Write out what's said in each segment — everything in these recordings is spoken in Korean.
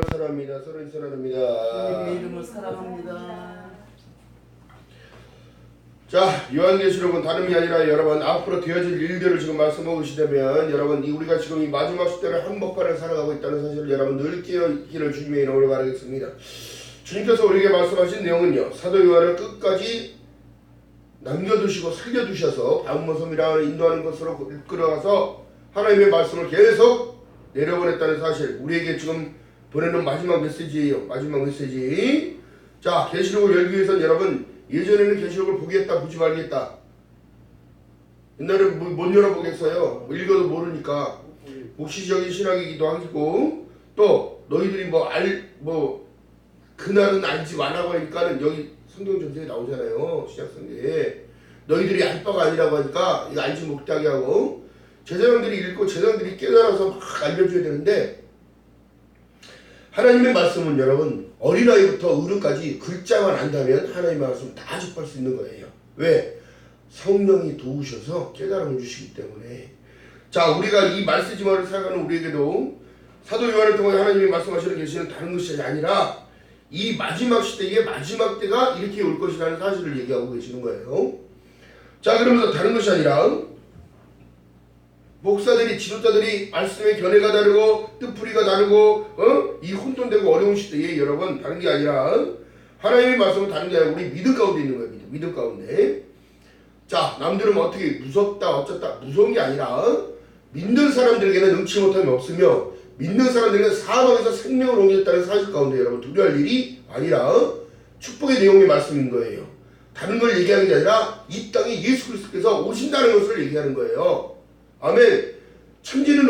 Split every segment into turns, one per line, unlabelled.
사랑합니다. 서로 사랑합니다.
주님의 이름을 사랑합니다.
자, 요한계시록은 다름이 아니라 여러분 앞으로 되어질 일들을 지금 말씀하고 계시다면 여러분 우리가 지금 이 마지막 시대를 한복판을 살아가고 있다는 사실을 여러분 늘 깨어있기를 주님의 이름으로 바라겠습니다. 주님께서 우리에게 말씀하신 내용은요, 사도 요한을 끝까지 남겨두시고 살려두셔서 바운모섬이라는 인도하는 것으로 이끌어가서 하나님의 말씀을 계속 내려보냈다는 사실, 우리에게 지금 보내는 마지막 메시지예요. 마지막 메시지. 자, 계시록을 열기 위해서는 여러분 예전에는 계시록을 보겠다 보지 말겠다, 옛날에 못 열어보겠어요. 읽어도 모르니까. 묵시적인 신학이기도 하고, 또 너희들이 그날은 알지 말라고 하니까는 여기 성경 전체에 나오잖아요. 시작성경에 너희들이 알 바가 아니라고 하니까 이거 알지 못하게 하고, 제사장들이 읽고 제사장들이 깨달아서 막 알려줘야 되는데, 하나님의 말씀은 여러분 어린아이부터 어른까지 글자만 안다면 하나님의 말씀을 다 접할 수 있는 거예요. 왜? 성령이 도우셔서 깨달음을 주시기 때문에. 자, 우리가 이 말씀지만을 살아가는 우리에게도 사도 요한을 통해 하나님이 말씀하시는 계시는 다른 것이 아니라 이 마지막 시대의 마지막 때가 이렇게 올 것이라는 사실을 얘기하고 계시는 거예요. 자, 그러면서 다른 것이 아니라 목사들이, 지도자들이 말씀의 견해가 다르고 뜻풀이가 다르고 이 혼돈되고 어려운 시대에 여러분 다른 게 아니라 하나님의 말씀은 다른 게 아니라 우리 믿음 가운데 있는 거예요. 믿음 가운데. 자, 남들은 어떻게 무섭다 어쩌다 무서운 게 아니라 믿는 사람들에게는 능치 못함이 없으며 믿는 사람들에게는 사망에서 생명을 옮겼다는 사실 가운데 여러분 두려워할 일이 아니라 축복의 내용의 말씀인 거예요. 다른 걸 얘기하는 게 아니라 이 땅에 예수 그리스도께서 오신다는 것을 얘기하는 거예요. 아멘. 천지는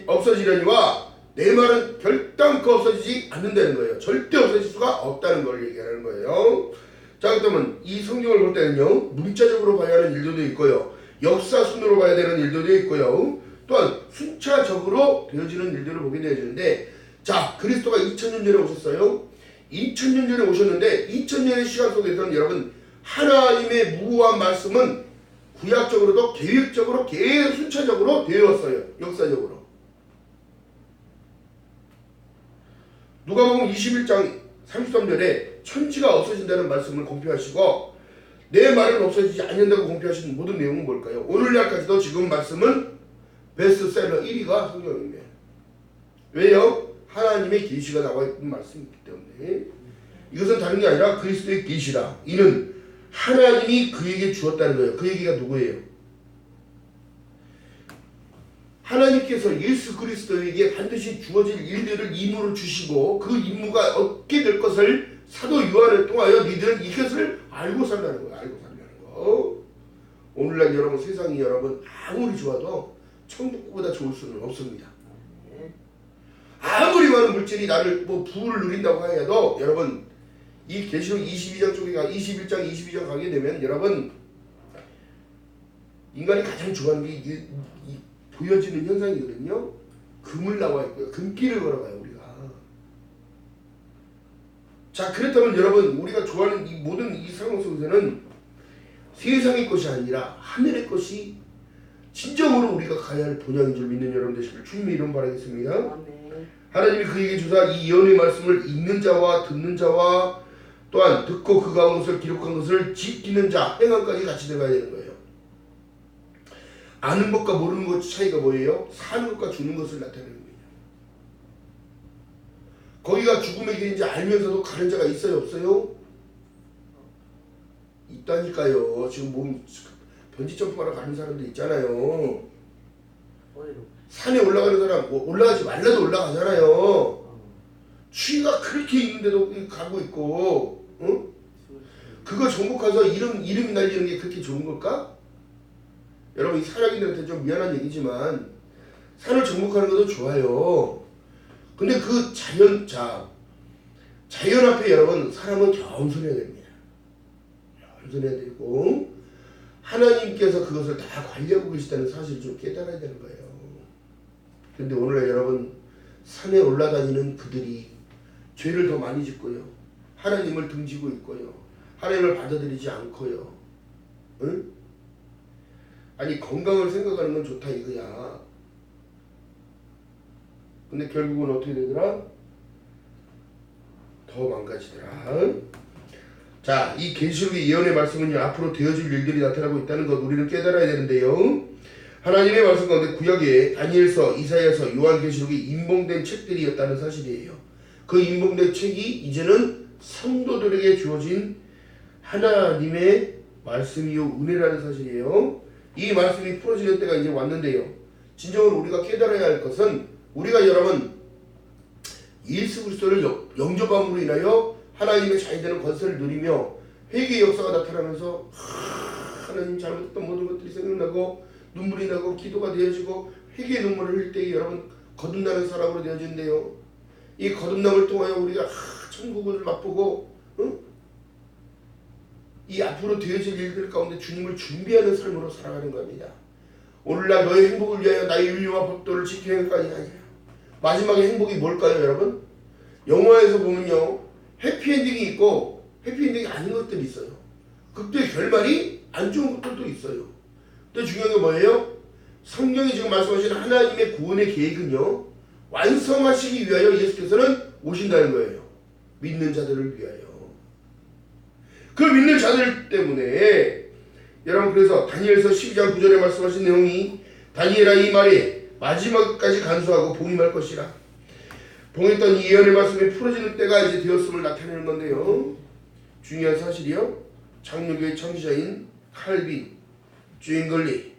없어지려니와 내 말은 결단코 없어지지 않는다는 거예요. 절대 없어질 수가 없다는 걸 얘기하는 거예요. 자, 그렇다면 이 성경을 볼 때는요, 문자적으로 봐야 하는 일들도 있고요, 역사순으로 봐야 되는 일들도 있고요, 또한 순차적으로 되어지는 일들을 보게 되어지는데, 자, 그리스도가 2000년 전에 오셨어요. 2000년 전에 오셨는데 2000년의 시간 속에서는 여러분 하나님의 무고한 말씀은 구약적으로도 계획적으로 계속 순차적으로 되었어요. 역사적으로. 누가복음 21장 33절에 천지가 없어진다는 말씀을 공표하시고 내 말은 없어지지 않는다고 공표하시는 모든 내용은 뭘까요? 오늘날까지도 지금 말씀은 베스트셀러 1위가 성경입니다. 왜요? 하나님의 계시가 나와 있는 말씀이기 때문에. 이것은 다른 게 아니라 그리스도의 계시라. 이는 하나님이 그에게 주었다는 거예요. 그 얘기가 누구예요? 하나님께서 예수 그리스도에게 반드시 주어질 일들을 임무를 주시고 그 임무가 얻게 될 것을 사도 요한을 통하여 니들은 이것을 알고 살라는 거예요. 알고 살라는 거. 오늘날 여러분 세상이 여러분 아무리 좋아도 천국보다 좋을 수는 없습니다. 아무리 많은 물질이 나를 부를 누린다고 하여도 여러분 이 계시록 22장 쪽에 21장 22장 가게 되면 여러분 인간이 가장 좋아하는 게 보여지는 현상이거든요. 금을 나와 있고요. 금길을 걸어가요 우리가. 자, 그렇다면 여러분 우리가 좋아하는 이 모든 이 상황 속에서는 세상의 것이 아니라 하늘의 것이 진정으로 우리가 가야 할 본향인 줄 믿는 여러분 되시길 주님의 이름 바라겠습니다.
아멘.
하나님이 그에게 주사 이 예언의 말씀을 읽는 자와 듣는 자와 또한 듣고 그 가운데서 기록한 것을 지키는 자, 행함까지 같이 들어가야 되는 거예요. 아는 것과 모르는 것 차이가 뭐예요? 사는 것과 죽는 것을 나타내는 거예요. 거기가 죽음의 길인지 알면서도 가는 자가 있어요? 없어요? 있다니까요. 지금 몸 번지 점프하러 가는 사람들 있잖아요. 산에 올라가는 사람 올라가지 말라도 올라가잖아요. 추위가 그렇게 있는데도 가고 있고, 응? 그거 정복해서 이름이 날리는 게 그렇게 좋은 걸까? 여러분, 이 산악인들한테 좀 미안한 얘기지만 산을 정복하는 것도 좋아요. 근데 그 자연 앞에 여러분 사람은 겸손해야 됩니다. 겸손해야 되고 하나님께서 그것을 다 관리하고 계시다는 사실을 좀 깨달아야 되는 거예요. 근데 오늘날 여러분 산에 올라다니는 그들이 죄를 더 많이 짓고요, 하나님을 등지고 있고요, 하나님을 받아들이지 않고요, 응? 아니 건강을 생각하는 건 좋다 이거야. 근데 결국은 어떻게 되더라? 더 망가지더라. 자, 이 계시록의 예언의 말씀은요, 앞으로 되어질 일들이 나타나고 있다는 것 우리는 깨달아야 되는데요. 하나님의 말씀 가운데 구약에 다니엘서, 이사야서, 요한계시록이 인봉된 책들이었다는 사실이에요. 그 인봉된 책이 이제는 성도들에게 주어진 하나님의 말씀이요 은혜라는 사실이에요. 이 말씀이 풀어지는 때가 이제 왔는데요. 진정으로 우리가 깨달아야 할 것은 우리가 여러분 예수 그리스도를 영접함으로 인하여 하나님의 자녀되는 권세를 누리며 회개의 역사가 나타나면서 하나님 잘못했던 모든 것들이 생각나고 눈물이 나고 기도가 되어지고 회개의 눈물을 흘릴 때에 여러분 거듭나는 사람으로 되어진대요. 이 거듭남을 통하여 우리가 천국을 맛보고 이 앞으로 되어질 일들 가운데 주님을 준비하는 삶으로 살아가는 겁니다. 오늘날 너의 행복을 위하여 나의 윤리와 법도를 지키는 것까지 아니야. 마지막에 행복이 뭘까요, 여러분? 영화에서 보면요, 해피엔딩이 있고 해피엔딩이 아닌 것들이 있어요. 극도의 결말이 안 좋은 것들도 있어요. 또 중요한 게 뭐예요? 성경이 지금 말씀하신 하나님의 구원의 계획은요, 완성하시기 위하여 예수께서는 오신다는 거예요. 믿는 자들을 위하여. 그 믿는 자들 때문에 여러분, 그래서 다니엘서 12장 9절에 말씀하신 내용이 다니엘아 이 말이 마지막까지 간수하고 봉임할 것이라. 봉했던 이 예언의 말씀이 풀어지는 때가 이제 되었음을 나타내는 건데요. 중요한 사실이요, 장로교의 창시자인 칼빈, 주인글리,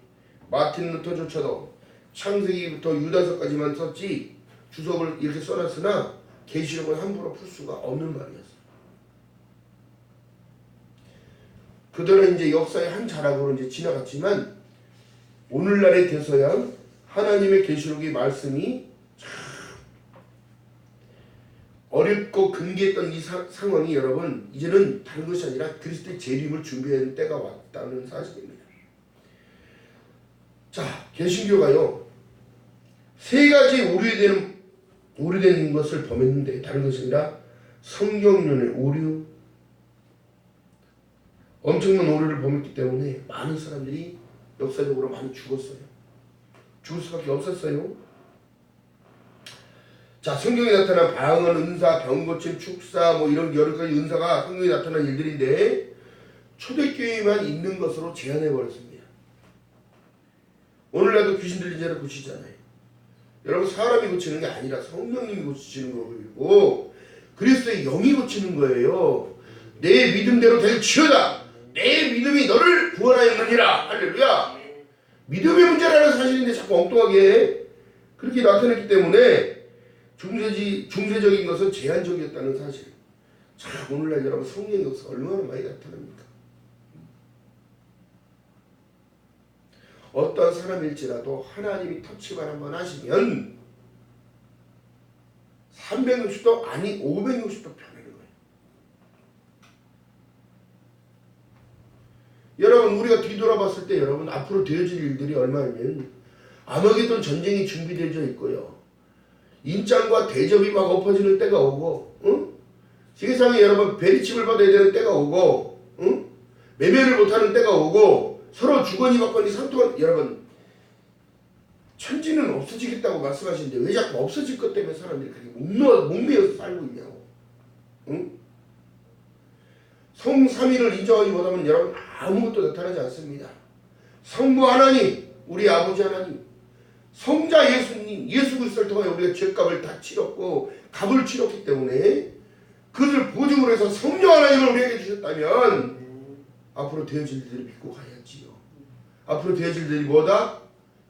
마틴 루터조차도 창세기부터 유다서까지만 썼지 주석을 이렇게 써놨으나 계시록은 함부로 풀 수가 없는 말이었어요. 그들은 이제 역사의 한 자락으로 이제 지나갔지만 오늘날에 돼서야 하나님의 계시록의 말씀이 참 어렵고 근개했던 이 상황이 여러분 이제는 다른 것이 아니라 그리스도의 재림을 준비하는 때가 왔다는 사실입니다. 자, 개신교가요 세 가지 오류된 것을 범했는데 다른 것이 아니라 성경론의 오류, 엄청난 오류를 범했기 때문에 많은 사람들이 역사적으로 많이 죽었어요. 죽을 수밖에 없었어요. 자, 성경에 나타난 방언, 은사, 병고침, 축사 뭐 이런 여러 가지 은사가 성경에 나타난 일들인데 초대교회만 있는 것으로 제한해버렸습니다. 오늘날도 귀신 들린 자를 고치잖아요. 여러분, 사람이 고치는 게 아니라 성령님이 고치시는 거고 그리스도의 영이 고치는 거예요. 내 믿음대로 될지어다. 내 믿음이 너를 구원하였느니라. 할렐루야. 믿음의 문제라는 사실인데 자꾸 엉뚱하게 그렇게 나타냈기 때문에 중세적인 것은 제한적이었다는 사실. 자, 오늘날 여러분 성령의 역사 얼마나 많이 나타납니까? 어떤 사람일지라도 하나님이 터치만 한번 하시면 360도 아니 560도 변하는 거예요. 여러분, 우리가 뒤돌아봤을 때 여러분 앞으로 되어질 일들이 얼마냐면 아마게돈 전쟁이 준비되어 있고요. 인장과 대접이 막 엎어지는 때가 오고, 세상에 여러분 베리칩을 받아야 되는 때가 오고, 매매를 못하는 때가 오고, 서로 주거니 받거니 상통한, 여러분 천지는 없어지겠다고 말씀하시는데 왜 자꾸 없어질 것 때문에 사람들이 그렇게 목매어서 살고 있냐고. 성삼위를 인정하지 못하면 여러분 아무것도 나타나지 않습니다. 성부 하나님, 우리 아버지 하나님, 성자 예수님, 예수 그리스도를 통하여 우리가 죄값을 다 치렀고 값을 치렀기 때문에 그를 보증으로 해서 성령 하나님을 우리에게 주셨다면 앞으로 되어질 일들을 믿고 가야지요. 앞으로 되어질 일들이 뭐다?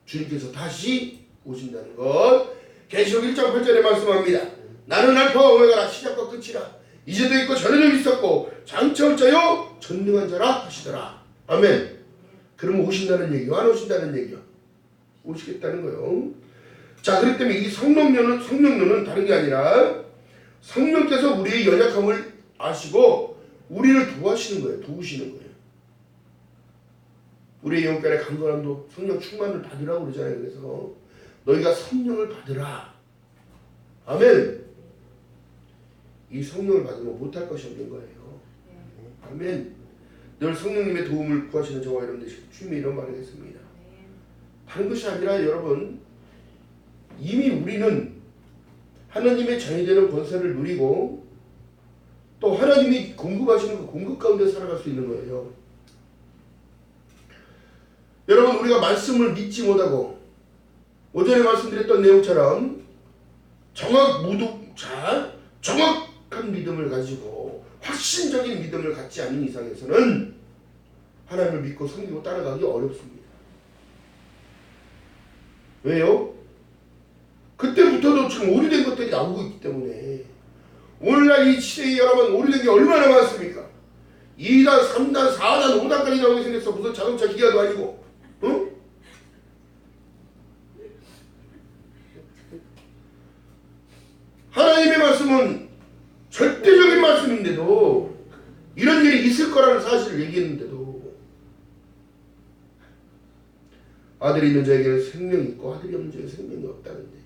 주님께서 다시 오신다는 것. 계시록 1장 8절에 말씀합니다. 나는 알파와 오메가라, 시작과 끝이라. 이제도 있고 전에도 있었고 장차 올 자요 전능한 자라 하시더라. 아멘. 그러면 오신다는 얘기요, 안 오신다는 얘기요? 오시겠다는 거요. 자, 그렇기 때문에 이 성령론은 다른 게 아니라 성령께서 우리의 연약함을 아시고 우리를 도우시는 거예요. 우리의 영혼간의 강건함도 성령 충만을 받으라고 그러잖아요. 그래서 너희가 성령을 받으라. 아멘. 이 성령을 받으면 못할 것이 없는 거예요. 아멘. 늘 성령님의 도움을 구하시는 저와 여러분들 주님의 이런 말을 했습니다. 다른 것이 아니라 여러분 이미 우리는 하나님의 자녀 되는 권세를 누리고 또 하나님이 공급하시는 그 공급 가운데 살아갈 수 있는 거예요. 여러분, 우리가 말씀을 믿지 못하고 오전에 말씀드렸던 내용처럼 정확한 믿음을 가지고 확신적인 믿음을 갖지 않는 이상에서는 하나님을 믿고 섬기고 따라가기 어렵습니다. 왜요? 그때부터도 지금 오래된 것들이 나오고 있기 때문에 오늘날 이 시대에 여러분 오래된 게 얼마나 많습니까? 2단, 3단, 4단, 5단까지 나오게 생겼어. 무슨 자동차 기아도 아니고. 응? 하나님의 말씀은 절대적인 말씀인데도 이런 일이 있을 거라는 사실을 얘기했는데도 아들이 있는 자에게는 생명이 있고 아들이 없는 자에게는 생명이 없다는데,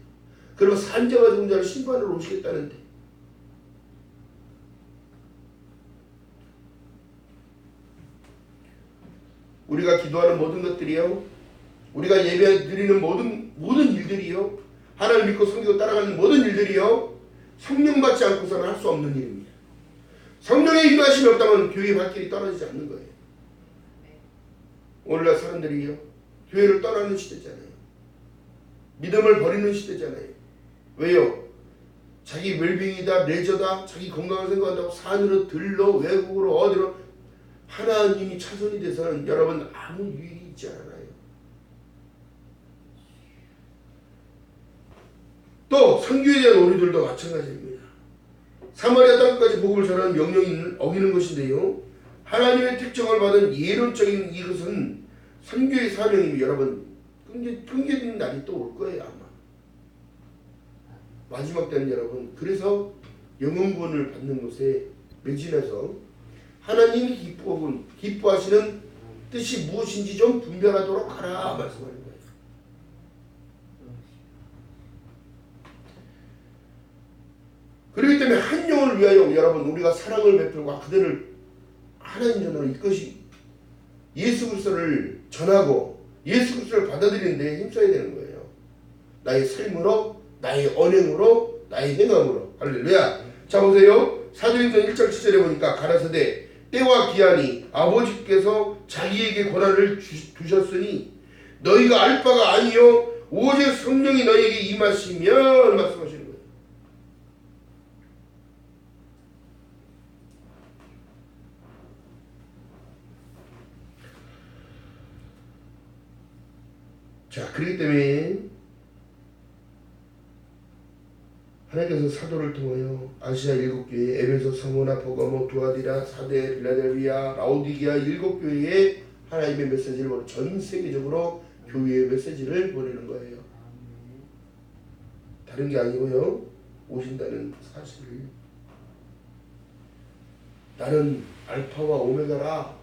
그러면 산자와 죽은 자를 심판으로 오시겠다는데, 우리가 기도하는 모든 것들이요, 우리가 예배 드리는 모든 일들이요, 하나님을 믿고 섬기고 따라가는 모든 일들이요, 성령 받지 않고서는 할 수 없는 일입니다. 성령의 인도하심이 없다면 교회의 발길이 떨어지지 않는 거예요. 오늘날 사람들이요, 교회를 떠나는 시대잖아요. 믿음을 버리는 시대잖아요. 왜요? 자기 웰빙이다, 레저다, 자기 건강을 생각한다고 산으로 들러 외국으로 어디로, 하나님이 차선이 돼서는 여러분 아무 유익이 있지 않아요. 또 선교에 대한 오류들도 마찬가지입니다. 사마리아 땅까지 복음을 전하는 명령을 어기는 것인데요, 하나님의 특정을 받은 예론적인 이것은 선교의 사명이 여러분 끊겨지는 날이 또 올 거예요. 아마 마지막 때는 여러분, 그래서 영혼구원을 받는 것에 매진해서 하나님이 기뻐하시는 뜻이 무엇인지 좀 분별하도록 하라 말씀하는 거예요. 그렇기 때문에 한 영혼을 위하여 여러분 우리가 사랑을 베풀고 그들을 하나님 전으로 이것이 예수 그리스도를 전하고 예수 그리스도를 받아들이는 데 힘써야 되는 거예요. 나의 삶으로, 나의 언행으로, 나의 행함으로. 할렐루야. 자 보세요. 사도행전 1장 7절에 보니까 가라사대 때와 기한이 아버지께서 자기에게 권한을 두셨으니 너희가 알 바가 아니요 오직 성령이 너희에게 임하시면 말씀하시는 거예요. 자, 그렇기 때문에 하나님께서 사도를 통하여 아시아 7교회, 에베소, 서모나, 버가모, 두아디라, 사데, 빌라델비아, 라오디게아 7교회에 하나님의 메시지를 전 세계적으로 교회의 메시지를 보내는 거예요. 다른 게 아니고요, 오신다는 사실을. 나는 알파와 오메가라.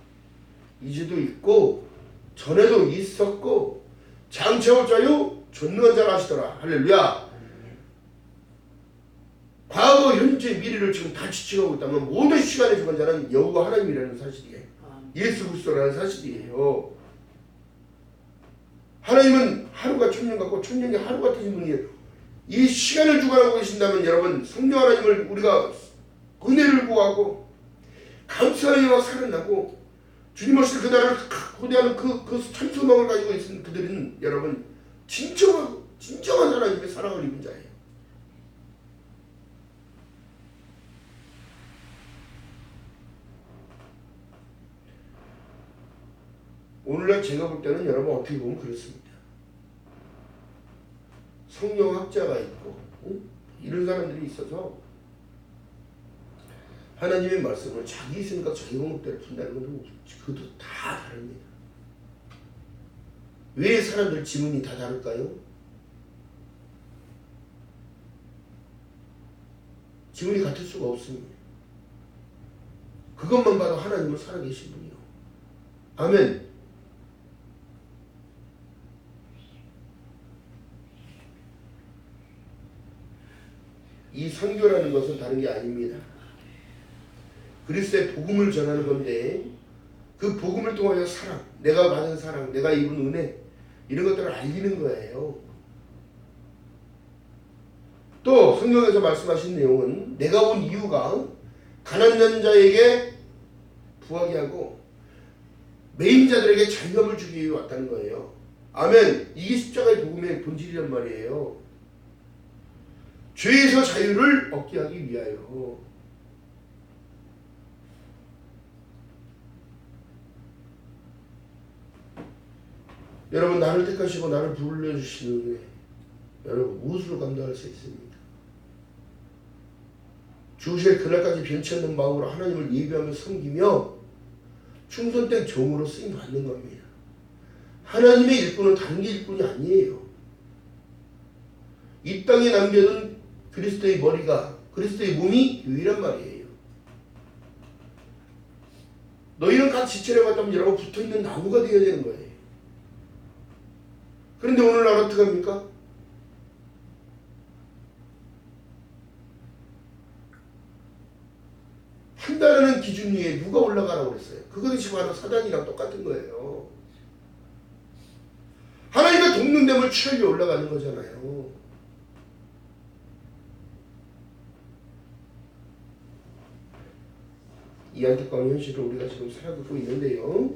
이제도 있고 전에도 있었고 장차올 자요 전능한 자라 하시더라. 할렐루야. 과거, 현재, 미래를 지금 다 지칭하고 있다면 모든 시간에 주관 자는 여호와 하나님이라는 사실이에요. 예수 그리스도라는 사실이에요. 하나님은 하루가 천년 같고 천년이 하루 같으신 분이에요. 이 시간을 주관하고 계신다면 여러분 성령 하나님을 우리가 은혜를 구하고 감사하여 살아나고 주님 오실 그 날을 고대하는 그 참소망을 가지고 있는 그들은 여러분 진정한 하나님의 사랑을 입은 자예요. 오늘날 제가 볼 때는 여러분 어떻게 보면 그렇습니다. 성령학자가 있고 이런 사람들이 있어서 하나님의 말씀을 자기 생각, 자기 방법대로 푼다는 것은 그것도 다 다릅니다. 왜 사람들 지문이 다 다를까요? 지문이 같을 수가 없습니다. 그것만 봐도 하나님은 살아계신 분이요. 아멘. 이 선교라는 것은 다른 게 아닙니다. 그리스도의 복음을 전하는 건데 그 복음을 통하여 사랑, 내가 받은 사랑, 내가 입은 은혜 이런 것들을 알리는 거예요. 또 성경에서 말씀하신 내용은 내가 온 이유가 가난한 자에게 부하게 하고 매임자들에게 자유함을 주기 위해 왔다는 거예요. 아멘. 이게 십자가의 복음의 본질이란 말이에요. 죄에서 자유를 얻게 하기 위하여. 여러분, 나를 택하시고 나를 불러주시는 은혜, 여러분 무엇으로 감당할 수 있습니까? 주실 그날까지 변치 않는 마음으로 하나님을 예배하며 섬기며 충성된 종으로 쓰임 받는 겁니다. 하나님의 일꾼은 다른 게 일꾼이 아니에요. 이 땅에 남겨둔 그리스도의 머리가, 그리스도의 몸이 유일한 말이에요. 너희는 각 지체를 갖다면 여러분 붙어있는 나무가 되어야 되는 거예요. 그런데 오늘날 어떻게 합니까? 한다는 기준 위에 누가 올라가라고 그랬어요? 그것이 바로 사단이랑 똑같은 거예요. 하나님과 동등됨을 취하려 올라가는 거잖아요. 이 안타까운 현실을 우리가 지금 살아가고 있는데요.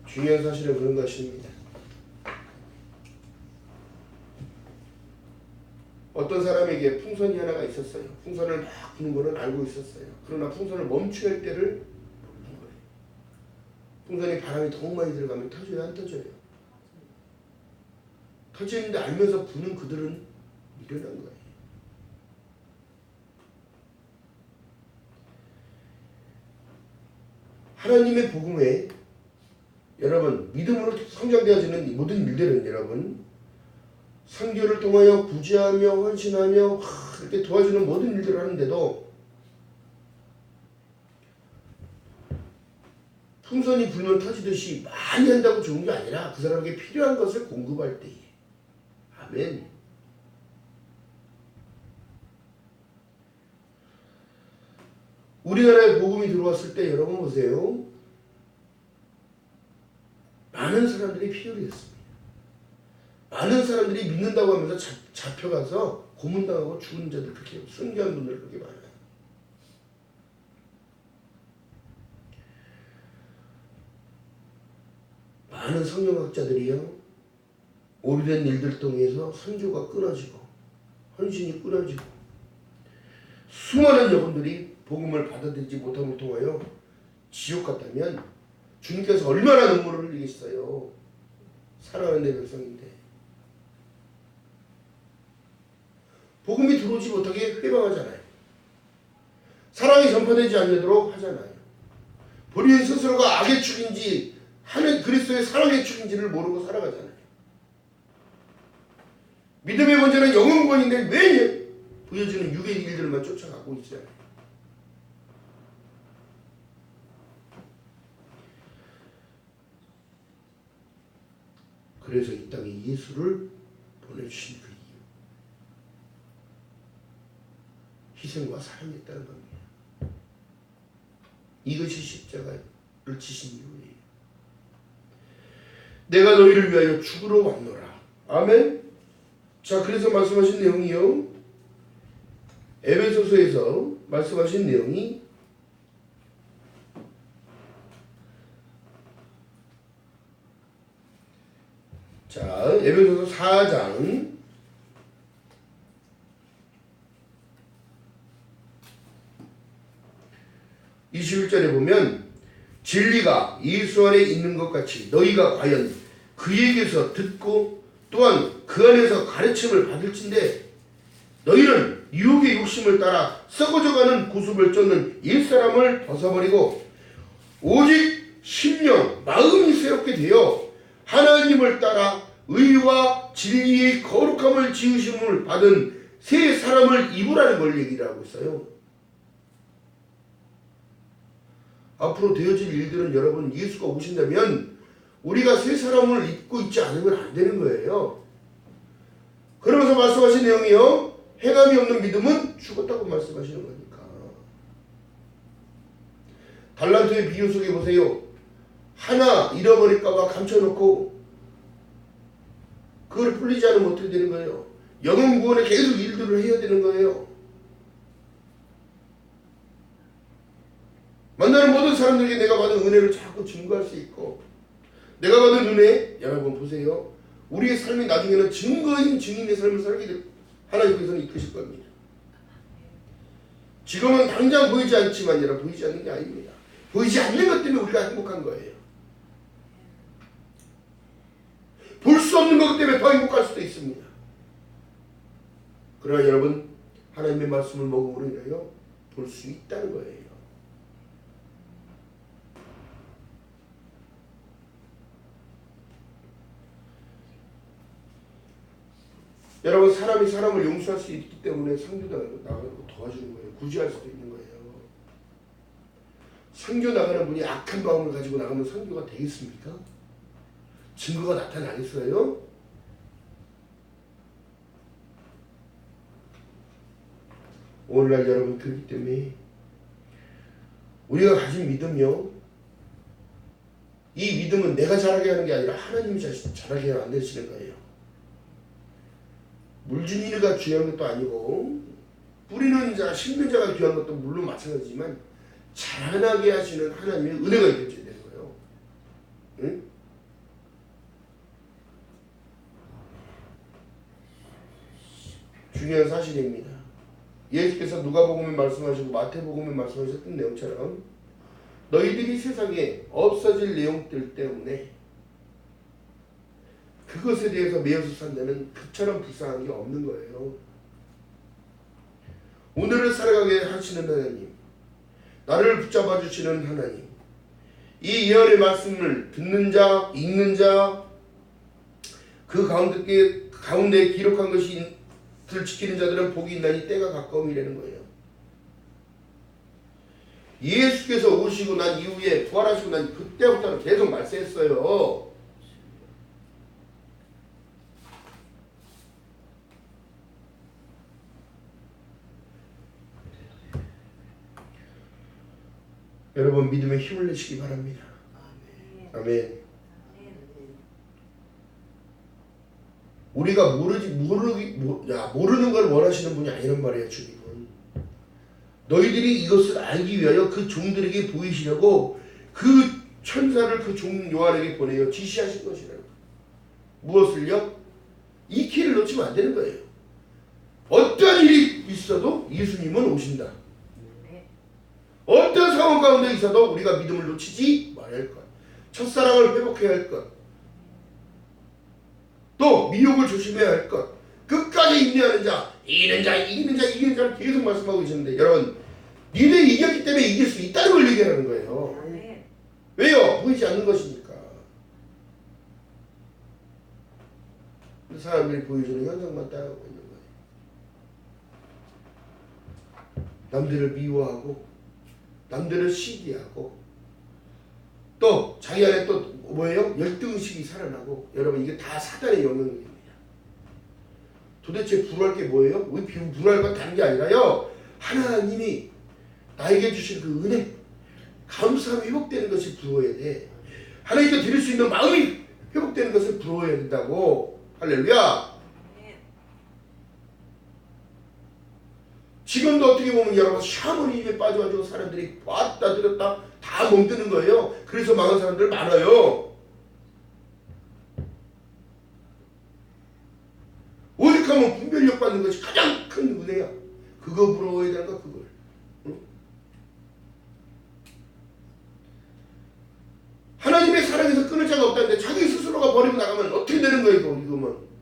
중요한 사실은 그런 것입니다. 어떤 사람에게 풍선이 하나가 있었어요. 풍선을 막 부는 거는 알고 있었어요. 그러나 풍선을 멈춰야 할 때를 모르는 거예요. 풍선에 바람이 너무 많이 들어가면 터져요, 안 터져요? 터지는데 알면서 부는 그들은 미련한 거예요. 하나님의 복음에 여러분 믿음으로 성장되어지는 모든 일들은 여러분 선교를 통하여 구제하며 헌신하며 이렇게 도와주는 모든 일들을 하는데도 풍선이 불면 터지듯이 많이 한다고 좋은 게 아니라 그 사람에게 필요한 것을 공급할 때에. 아멘. 우리나라에 복음이 들어왔을 때 여러분 보세요. 많은 사람들이 피 흘렸습니다. 많은 사람들이 믿는다고 하면서 잡혀가서 고문당하고 죽은 자들 그렇게 순교한 분들 그렇게 많아요. 많은 성경학자들이요 오래된 일들 통해서 선교가 끊어지고 헌신이 끊어지고 수많은 여러분들이 복음을 받아들이지 못함을 통하여 지옥 갔다면 주님께서 얼마나 눈물을 흘리겠어요. 사랑하는 내 백성인데 복음이 들어오지 못하게 회방하잖아요. 사랑이 전파되지 않도록 하잖아요. 본인 스스로가 악의 축인지 하는 그리스도의 사랑의 축인지를 모르고 살아가잖아요. 믿음의 문제는 영혼 구원인데 왜 보여주는 육의 일들만 쫓아가고 있잖아요. 그래서 이 땅에 예수를 보내주신 그 이유, 희생과 사랑이 있다는 겁니다. 이것이 십자가를 지신 이유예요. 내가 너희를 위하여 죽으러 왔노라. 아멘. 자, 그래서 말씀하신 내용이요. 에베소서에서 말씀하신 내용이 자, 에베소서 4장 21절에 보면 진리가 예수 안에 있는 것 같이 너희가 과연 그에게서 듣고 또한 그 안에서 가르침을 받을진대 너희는 유혹의 욕심을 따라 썩어져가는 구습을 쫓는 옛사람을 벗어버리고 오직 심령 마음이 새롭게 되어 하나님을 따라 의와 진리의 거룩함을 지으심을 받은 새 사람을 입으라는 걸 얘기를 하고 있어요. 앞으로 되어질 일들은 여러분 예수가 오신다면 우리가 새 사람을 입고 있지 않으면 안 되는 거예요. 그러면서 말씀하신 내용이요. 행함이 없는 믿음은 죽었다고 말씀하시는 거니까. 달란트의 비유 속에 보세요. 하나 잃어버릴까 봐 감춰놓고 그걸 풀리지 않으면 어떻게 되는 거예요? 영혼 구원에 계속 일들을 해야 되는 거예요. 만나는 모든 사람들에게 내가 받은 은혜를 자꾸 증거할 수 있고, 내가 받은 은혜, 여러분 보세요. 우리의 삶이 나중에는 증거인 증인의 삶을 살게 될 하나님께서는 이끄실 겁니다. 지금은 당장 보이지 않지만 여러분 보이지 않는 게 아닙니다. 보이지 않는 것 때문에 우리가 행복한 거예요. 볼 수 없는 것 때문에 더 행복할 수도 있습니다. 그러나 여러분 하나님의 말씀을 먹음으로 인하여 볼 수 있다는 거예요. 여러분 사람이 사람을 용서할 수 있기 때문에 선교 나가고 도와주는 거예요. 구제할 수도 있는 거예요. 선교 나가는 분이 악한 마음을 가지고 나가면 선교가 되겠습니까? 증거가 나타나겠어요? 오늘날 여러분 그렇기 때문에 우리가 가진 믿음요, 이 믿음은 내가 잘하게 하는 게 아니라 하나님이 잘하게 만드시는 거예요. 물주니가 귀한 것도 아니고 뿌리는 자, 심는 자가 귀한 것도 물론 마찬가지지만 자라나게 하시는 하나님의 은혜가 있어야 되는 거예요. 응? 중요한 사실입니다. 예수께서 누가복음에 말씀하시고 마태복음에 말씀하셨던 내용처럼 너희들이 세상에 없어질 내용들 때문에 그것에 대해서 매여서 산다면 그처럼 불쌍한 게 없는 거예요. 오늘을 살아가게 하시는 하나님, 나를 붙잡아 주시는 하나님, 이 예언의 말씀을 듣는 자, 읽는 자, 그 가운데 기록한 것이 들 지키는 자들은 복이 있나니 때가 가까움이라는 거예요. 예수께서 오시고 난 이후에 부활하시고 난 그때부터는 계속 말씀했어요. 여러분 믿음에 힘을 내시기 바랍니다. 아멘. 우리가 모르는 걸 원하시는 분이 아니란 말이에요. 주님은 너희들이 이것을 알기 위하여 그 종들에게 보이시려고 그 천사를 그 종 요한에게 보내어 지시하신 것이라고. 무엇을요? 이 기회를 놓치면 안 되는 거예요. 어떠한 일이 있어도 예수님은 오신다. 어떤 상황 가운데 있어도 우리가 믿음을 놓치지 말아야 할 것, 첫사랑을 회복해야 할 것, 또 미혹을 조심해야 할 것, 끝까지 인내하는 자, 이기는 자를 계속 말씀하고 계시는데, 여러분 니네 이겼기 때문에 이길 수 있다는 걸 얘기하는 거예요. 왜요? 보이지 않는 것이니까. 사람들이 보여주는 현상만 따라가고 있는 거예요. 남들을 미워하고 남들을 시기하고 또 자기 안에 또 뭐예요? 열등의식이 살아나고. 여러분 이게 다 사단의 영역입니다. 도대체 불화할 게 뭐예요? 우리 불화할 건 다른 게 아니라요, 하나님이 나에게 주신 그 은혜, 감사함이 회복되는 것이 부러워야 돼. 하나님께 드릴 수 있는 마음이 회복되는 것을 부러워야 된다고. 할렐루야. 지금도 어떻게 보면 여러분 샤머니즘에 빠져가지고 사람들이 왔다 들었다 다 멍드는 거예요. 그래서 망한 사람들 많아요. 오직하면 분별력 받는 것이 가장 큰 은혜야. 그거 부러워야 되는 거, 그걸. 응? 하나님의 사랑에서 끊을 자가 없다는데 자기 스스로가 버리고 나가면 어떻게 되는 거예요, 이거면.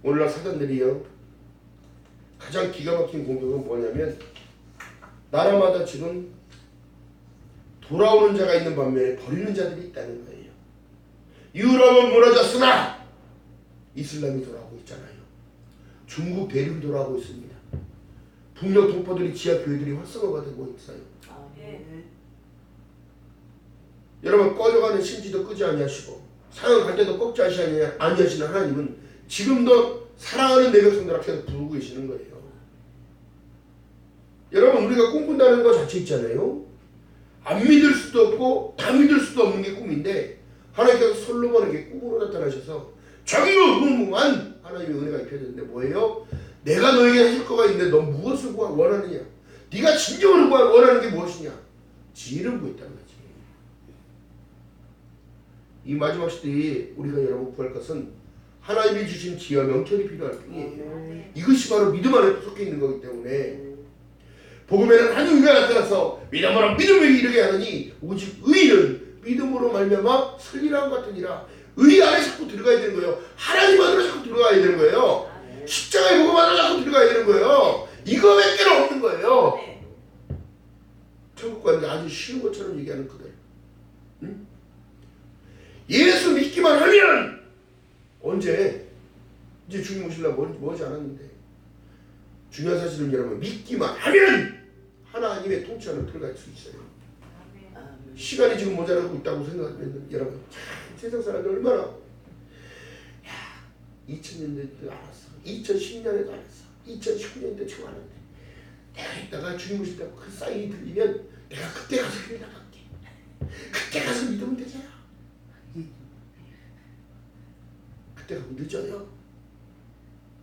오늘날 사단들이요, 가장 기가 막힌 공격은 뭐냐면, 나라마다 지금 돌아오는 자가 있는 반면에 버리는 자들이 있다는 거예요. 유럽은 무너졌으나 이슬람이 돌아오고 있잖아요. 중국 대륙이 돌아오고 있습니다. 북녘 동포들이 지하 교회들이 활성화가 되고 있어요. 여러분 꺼져가는 심지도 끄지 아니하시고 사형 갈 때도 꺾지 아니하시는 하나님은 지금도 사랑하는 내 백성들 앞에서 부르고 계시는 거예요. 여러분 우리가 꿈꾼다는 것 자체 있잖아요. 안 믿을 수도 없고 다 믿을 수도 없는 게 꿈인데, 하나님께서 솔로몬에게 꿈으로 나타나셔서 전무후무한 하나님의 은혜가 입혀졌는데 뭐예요? 내가 너에게 해줄 거가 있는데 너 무엇을 원하느냐? 네가 진정으로 원하는 게 무엇이냐? 지혜를 구했다는 거지. 이 마지막 시대에 우리가 여러분 구할 것은 하나님이 주신 지혜와 명철이 필요할 뿐이에요. 이것이 바로 믿음 안에 속해 있는 거기 때문에 복음에는 한 의가 나타나서 믿음으로 믿음을 이르게 하느니 오직 의인은 믿음으로 말미암아 설리랑 같으니라. 의 안에 자꾸 들어가야 되는 거예요. 하나님 안으로 자꾸 들어가야 되는 거예요. 십자가의 복음 안으로 자꾸 들어가야 되는 거예요. 이거밖에 없는 거예요. 천국 가는 게 아주 쉬운 것처럼 얘기하는 그들. 응? 예수 믿기만 하면 언제 이제 주님 오시려면 머지 않았는데 중요한 사실은 여러분 믿기만 하면 하나님의 통치 안으로 들어갈 수 있어요. 시간이 지금 모자라고 있다고 생각하면 여러분 세상 사람들 얼마나 2000년대도 알았어, 2010년에도 알았어, 2019년대 처음 알았는데 내가 이따가 주님 오실 때 그 사인이 들리면 내가 그때 가서 교회 나갈게. 그때 가서 믿으면 되잖아. 그때 가면 늦어요.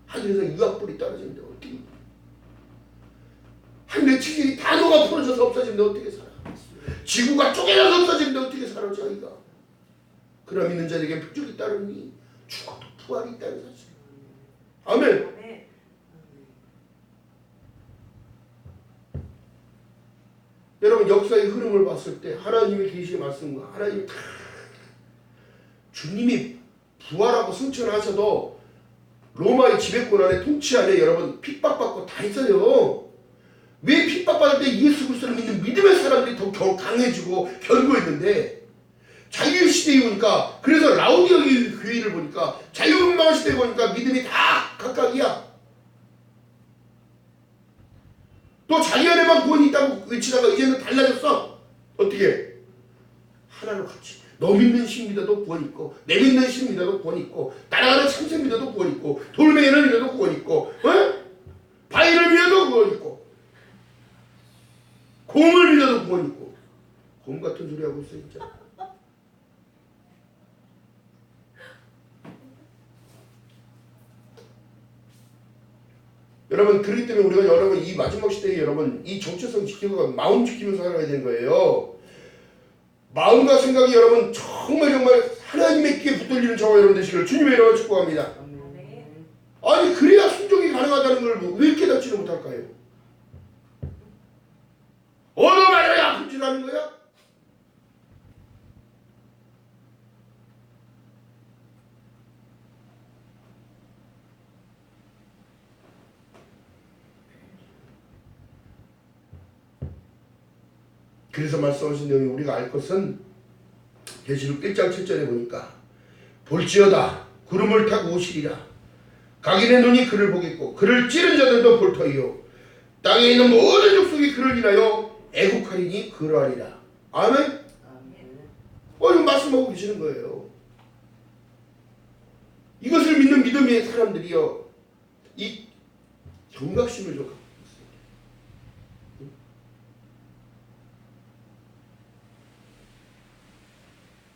하늘에서 유학불이 떨어지는데 어떻게 하늘의 지진이 다 녹아 풀어져서 없어지는데 어떻게 살아? 지구가 쪼개져서 없어지는데 어떻게 살아 자기가? 그러나 믿는 자에게 표적이 따르니 죽어도 부활이 있다는 사실. 아멘. 여러분 역사의 흐름을 봤을 때 하나님의 계시의 말씀과 하나님이 다 주님이 부활하고 승천하셔도 로마의 지배권 안에 통치 안에 여러분 핍박받고 다 있어요. 왜 핍박받을 때 예수 그리스도를 믿는 믿음의 사람들이 더 강해지고 견고했는데 자유 시대에 오니까 그래서 라우디아 교회를 보니까 자유분방 시대에 보니까 믿음이 다 각각이야. 또 자기 안에만 구원이 있다고 외치다가 이제는 달라졌어. 어떻게? 하나로 같이 너 믿는 신 믿어도 구원 있고 내 믿는 신 믿어도 구원 있고 따라가는 참새 믿어도 구원 있고 돌멩이를 믿어도 구원 있고 바위를 믿어도 구원 있고 곰을 믿어도 구원 있고. 곰 같은 소리 하고 있어 진짜. 여러분 그렇기 때문에 우리가 여러분 이 마지막 시대에 여러분 이 정체성 지키고 마음 지키면서 살아가야 되는 거예요. 마음과 생각이 여러분 정말 하나님의 귀에 붙들리는 저와 여러분 되시기를 주님의 이름으로 축복합니다. 아니 그래야 순종이 가능하다는 걸 왜 깨닫지를 못할까요? 얻어맞아야 아픈 짓 하는 거야? 그래서 말씀하신 내용이 우리가 알 것은 계시록 1장 7절에 보니까 볼지어다 구름을 타고 오시리라. 각인의 눈이 그를 보겠고 그를 찌른 자들도 볼 터이요 땅에 있는 모든 족속이 그를 인하여 애국하리니 그러하리라. 아멘. 지금 말씀하고 계시는 거예요. 이것을 믿는 믿음의 사람들이요 이 경각심을 좀 갖고 있어요.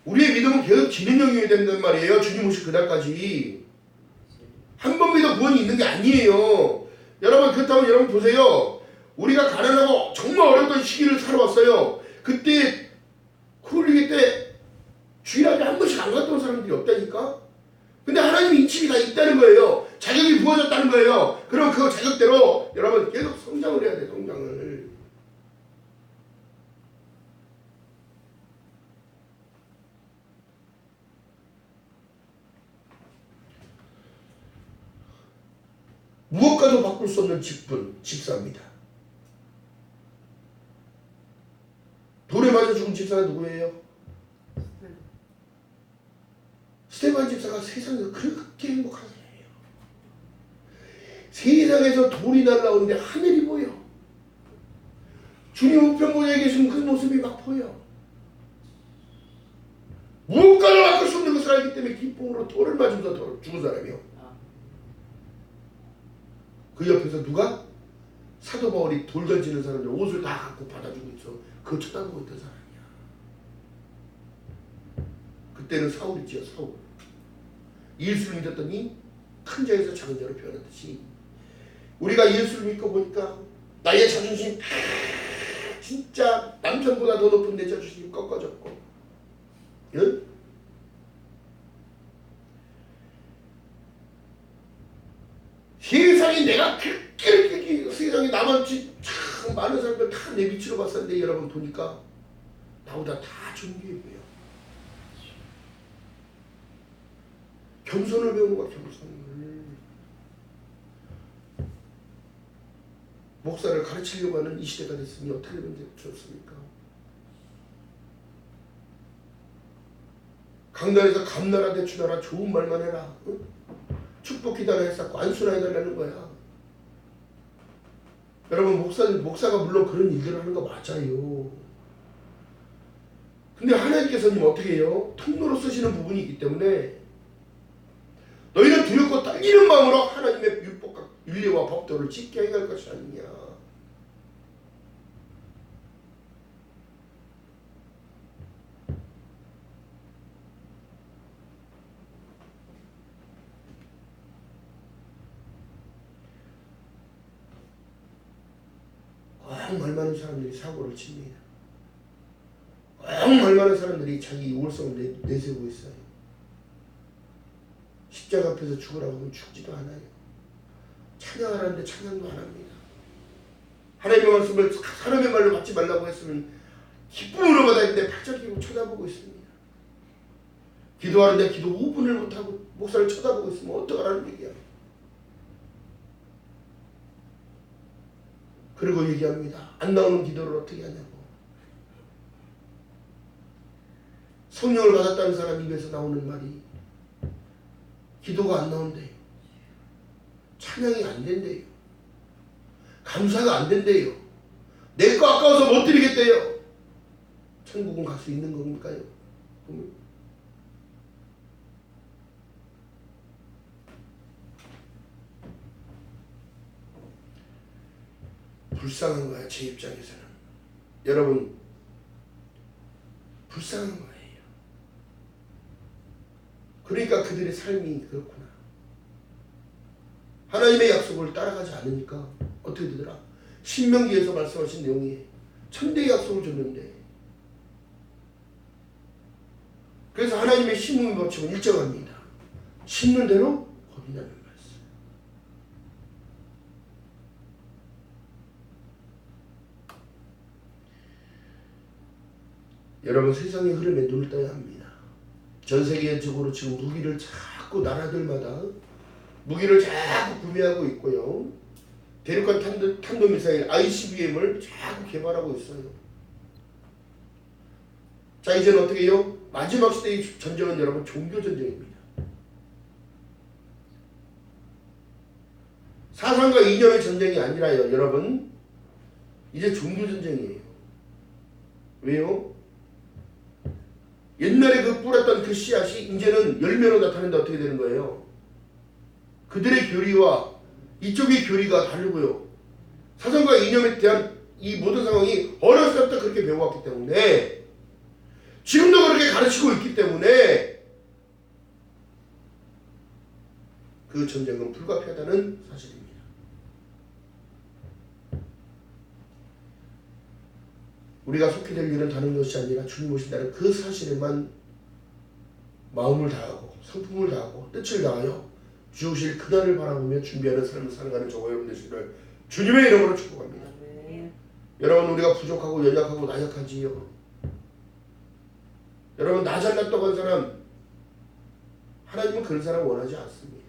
우리의 믿음은 계속 진행형이어야 된단 말이에요. 주님 오실 그날까지. 한 번 믿어 구원이 있는 게 아니에요. 여러분 그렇다면 여러분 보세요. 우리가 가난하고 정말 어려웠던 시기를 살아왔어요. 그때 쿨리기 때 주일학교 한 번씩 안 갔던 사람들이 없다니까. 근데 하나님의 인침이 다 있다는 거예요. 자격이 부어졌다는 거예요. 그럼 그 자격대로 여러분 계속 성장을 해야 돼. 성장을. 무엇과도 바꿀 수 없는 직분, 집사입니다. 돌에 맞아 죽은 집사가 누구예요? 스테반 집사가 세상에서 그렇게 행복한 사람이에요. 세상에서 돌이 날라오는데 하늘이 보여. 주님 우편보좌에 계신 그 모습이 막 보여. 무엇과도 바꿀 수 없는 것을 알기 때문에 기쁨으로 돌을 맞으면서 죽은 사람이요. 그 옆에서 누가? 사도 바울이 돌 던지는 사람들 옷을 다 갖고 받아주고 있어. 그거 쳐다보고 있던 사람이야. 그때는 사울이지요. 사울. 예수를 믿었더니 큰 자에서 작은 자로 변하듯이 우리가 예수를 믿고 보니까 나의 자존심 진짜 남편보다 더 높은 내 자존심이 꺾어졌고, 응? 세상에 내가 그렇게 세상에 나만치 참 많은 사람들 다 내 밑으로 봤었는데 여러분 보니까 나보다 다 존귀해 보여. 겸손을 배우는 거야, 겸손을. 목사를 가르치려고 하는 이 시대가 됐으니 어떻게 되면 좋습니까? 강단에서 감나라 대추나라 좋은 말만 해라. 응? 축복 기도나 했었고 안수나 해달라는 거야. 여러분 목사가 물론 그런 일들을 하는 거 맞아요. 근데 하나님께서는 어떻게 해요? 통로로 쓰시는 부분이 있기 때문에 너희는 두렵고 떨리는 마음으로 하나님의 율법과 윤리와 법도를 지켜 행할 것이 아니냐. 말 많은 사람들이 사고를 칩니다. 말 많은 사람들이 자기 우월성을 내세우고 있어요. 십자가 앞에서 죽으라고 하면 죽지도 않아요. 찬양하라는데 찬양도 안 합니다. 하나님의 말씀을 사람의 말로 받지 말라고 했으면 기쁨으로 받아야되는데 팔짱 끼고 쳐다보고 있습니다. 기도하는데 기도 5분을 못하고 목사를 쳐다보고 있으면 어떡하라는 얘기야. 그리고 얘기합니다. 안 나오는 기도를 어떻게 하냐고. 성령을 받았다는 사람 입에서 나오는 말이 기도가 안 나온대요. 찬양이 안 된대요. 감사가 안 된대요. 내 거 아까워서 못 드리겠대요. 천국은 갈 수 있는 겁니까요? 불쌍한 거야, 제 입장에서는. 여러분, 불쌍한 거예요. 그러니까 그들의 삶이 그렇구나. 하나님의 약속을 따라가지 않으니까 어떻게 되더라? 신명기에서 말씀하신 내용이 천대의 약속을 줬는데, 그래서 하나님의 심음의 법칙은 일정합니다. 심는 대로 거둔다는 말씀. 여러분, 세상의 흐름에 눈을 떠야 합니다. 전 세계적으로 지금 무기를 자꾸 나라들마다 무기를 자꾸 구매하고 있고요. 대륙간 탄도미사일 ICBM을 자꾸 개발하고 있어요. 자, 이제는 어떻게 해요? 마지막 시대의 전쟁은 여러분 종교전쟁입니다. 사상과 이념의 전쟁이 아니라요, 여러분. 이제 종교전쟁이에요. 왜요? 옛날에 그 뿌렸던 그 씨앗이 이제는 열매로 나타나는데 어떻게 되는 거예요? 그들의 교리와 이쪽의 교리가 다르고요. 사상과 이념에 대한 이 모든 상황이 어렸을 때부터 그렇게 배워왔기 때문에 지금도 그렇게 가르치고 있기 때문에 그 전쟁은 불가피하다는 사실입니다. 우리가 속해 될 일은 다른 것이 아니라 주님 오신다는 그 사실에만 마음을 다하고 성품을 다하고 뜻을 다하여 주실 그날을 바라보며 준비하는 삶을 살아가는 저와 여러분 되시기를 주님의 이름으로 축복합니다. 여러분, 우리가 부족하고 연약하고 나약하지요. 여러분, 나 잘났다고 한 사람, 하나님은 그런 사람 원하지 않습니다.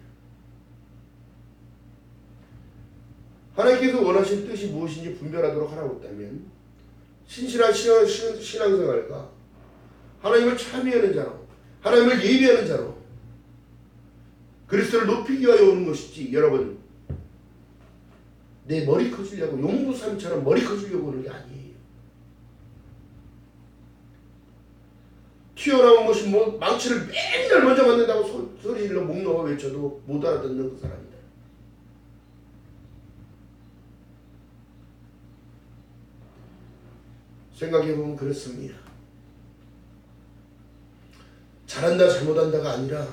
하나님께서 원하신 뜻이 무엇인지 분별하도록 하라고 했다면 신실한 신앙생활과 하나님을 참여하는 자로, 하나님을 예비하는 자로 그리스도를 높이기 위하여 오는 것이지, 여러분, 내 머리 커지려고 용부삼처럼 머리 커지려고 오는 게 아니에요. 튀어나온 것이 뭐 망치를 맨날 먼저 맞는다고 소리질러 목 놓아 외쳐도 못 알아듣는 그 사람이다. 생각해보면 그렇습니다. 잘한다 잘못한다가 아니라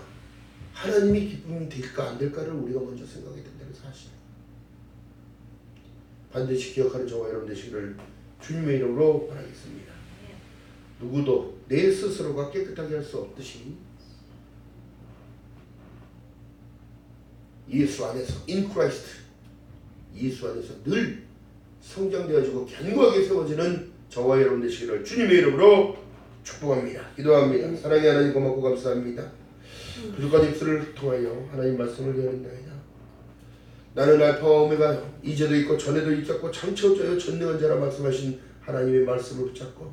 하나님이 기쁨이 될까 안 될까를 우리가 먼저 생각해야 된다는 사실. 반드시 기억하는 저와 여러분 되시기를 주님의 이름으로 바라겠습니다. 누구도 내 스스로가 깨끗하게 할 수 없듯이 예수 안에서 in Christ, 예수 안에서 늘 성장되어지고 견고하게 세워지는 저와 여러분 되시기를 주님의 이름으로 축복합니다. 기도합니다. 사랑의 하나님 고맙고 감사합니다. 부족한 입술을 통하여 하나님 말씀을 전한다이다. 나는 알파와 오메가요, 이제도 있고 전에도 있었고 장차 어쩌여 전능한 자라 말씀하신 하나님의 말씀을 붙잡고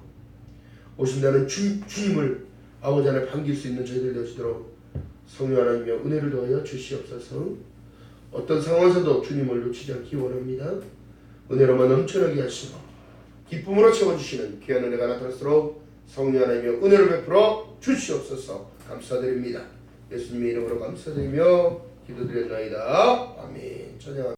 오신다는 주님을 아버지 안에 반길 수 있는 저희들 되시도록 성령 하나님여 은혜를 더하여 주시옵소서. 어떤 상황에서도 주님을 놓치지 않기 원합니다. 은혜로만 넘쳐나게 하시고 기쁨으로 채워주시는 귀한 은혜가 나타날수록 성령 하나님여 은혜를 베풀어 주시옵소서. 감사드립니다. 예수님의 이름으로 감사드리며 기도드렸나이다. 아멘. 찬양합니다.